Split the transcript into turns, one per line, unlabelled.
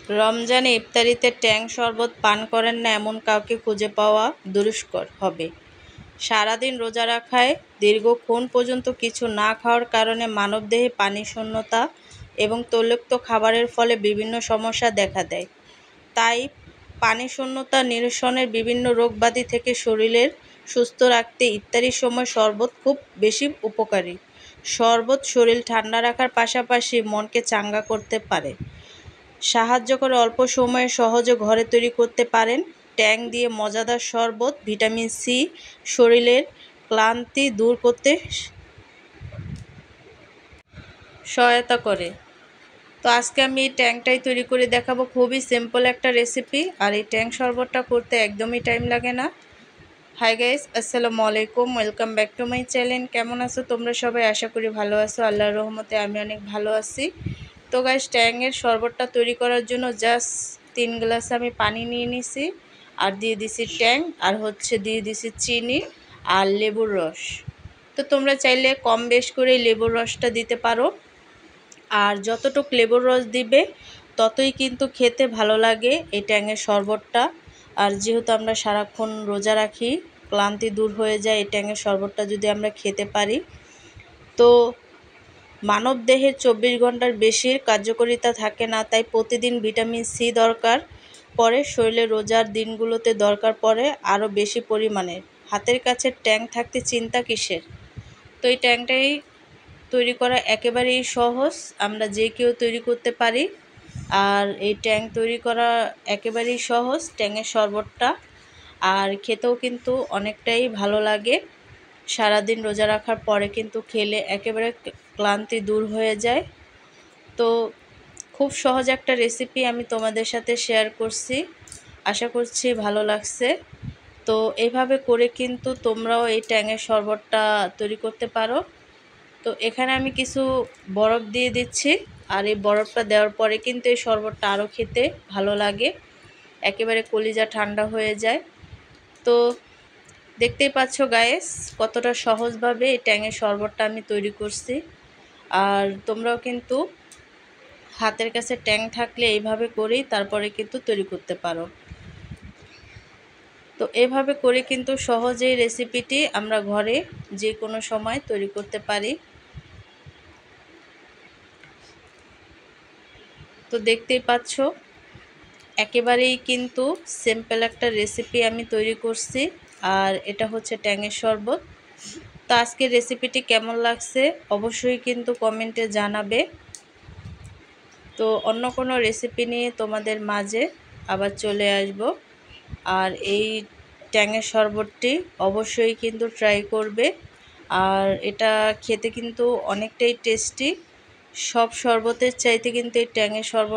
রমজানে ইফতারিতে ট্যাং শরবত পান করেন না এমন কাউকে খুঁজে পাওয়া দুরূহকর হবে। সারাদিন রোজা রাখায় দীর্ঘক্ষণ পর্যন্ত কিছু না খাওয়ার কারণে মানবদেহে পানিশূন্যতা এবং তৈলাক্ত খাবারের ফলে বিভিন্ন সমস্যা দেখা দেয়। তাই পানিশূন্যতা নিরসনের বিভিন্ন রোগব্যাধি থেকে শরীরের সুস্থ রাখতে ইফতারির সময় শরবত খুব বেশি উপকারী। শরবত শরীর ঠান্ডা রাখার পাশাপাশি মনকে চাঙ্গা করতে পারে, সাহায্য করে। অল্প সময়ে সহজে ঘরে তৈরি করতে পারেন। ট্যাং দিয়ে মজাদার শরবত ভিটামিন সি শরীরের ক্লান্তি দূর করতে সহায়তা করে। তো আজকে আমি এই ট্যাংটাই তৈরি করে দেখাবো। খুবই সিম্পল একটা রেসিপি, আর এই ট্যাং শরবতটা করতে একদমই টাইম লাগে না। হাই গাইস, আসসালামু আলাইকুম, welcome back to my channel. কেমন আছো তোমরা সবাই? আশা করি ভালো আছো। আল্লাহর রহমতে আমি অনেক ভালো আছি। তো গাইস, ট্যাংয়ের শরবতটা তৈরি করার জন্য জাস্ট 3 গ্লাস আমি পানি নিয়ে নিছি, আর দিয়ে দিছি ট্যাং, আর দিয়ে দিছি চিনি আর লেবুর রস। তো তোমরা চাইলে কম বেশ করে লেবুর রসটা দিতে পারো, আর যতটুকু লেবুর রস দিবে ততই কিন্তু খেতে ভালো লাগে এই ট্যাংয়ের শরবতটা। আর যেহেতু আমরা সারাক্ষণ রোজা রাখি, ক্লান্তি দূর হয়ে যায় এই ট্যাংয়ের শরবতটা যদি আমরা খেতে পারি। তো মানব দেহের 24 ঘন্টার বেশির কার্যকারিতা থাকে না, তাই প্রতিদিন ভিটামিন সি দরকার পড়ে। শরীরে রোজার দিনগুলোতে দরকার পড়ে আরও বেশি পরিমাণের। হাতের কাছে ট্যাং থাকতে চিন্তা কিসের? তো এই ট্যাংটাই তৈরি করা একেবারেই সহজ, আমরা যে কেউ তৈরি করতে পারি। আর এই ট্যাং তৈরি করা একেবারেই সহজ, ট্যাংয়ের শরবতটা। আর খেতেও কিন্তু অনেকটাই ভালো লাগে। সারাদিন রোজা রাখার পরে কিন্তু খেলে একেবারে ক্লান্তি দূর হয়ে যায়। তো খুব সহজ একটা রেসিপি আমি তোমাদের সাথে শেয়ার করছি, আশা করছি ভালো লাগছে। তো এইভাবে করে কিন্তু তোমরাও এই ট্যাংয়ের শরবতটা তৈরি করতে পারো। তো এখানে আমি কিছু বরফ দিয়ে দিচ্ছি, আর এই বরফটা দেওয়ার পরে কিন্তু এই শরবতটা আরও খেতে ভালো লাগে, একেবারে কলিজা ঠান্ডা হয়ে যায়। তো দেখতেই পাচ্ছ গায়েস, কতটা সহজভাবে এই ট্যাংয়ের শরবতটা আমি তৈরি করছি। আর তোমরাও কিন্তু হাতের কাছে ট্যাং থাকলে এইভাবে করেই তারপরে কিন্তু তৈরি করতে পারো। তো এভাবে করে কিন্তু সহজেই রেসিপিটি আমরা ঘরে যে কোনো সময় তৈরি করতে পারি। তো দেখতেই পাচ্ছ, একেবারেই কিন্তু সিম্পল একটা রেসিপি আমি তৈরি করছি, আর এটা হচ্ছে ট্যাংয়ের শরবত। তো আজকের রেসিপিটি কেমন লাগছে অবশ্যই কিন্তু কমেন্টে জানাবে। তো অন্য কোনো রেসিপি নিয়ে তোমাদের মাঝে আবার চলে আসব। আর এই ট্যাংয়ের শরবতটি অবশ্যই কিন্তু ট্রাই করবে, আর এটা খেতে কিন্তু অনেকটাই টেস্টি। সব শরবতের চাইতে কিন্তু এই ট্যাংয়ের শরবত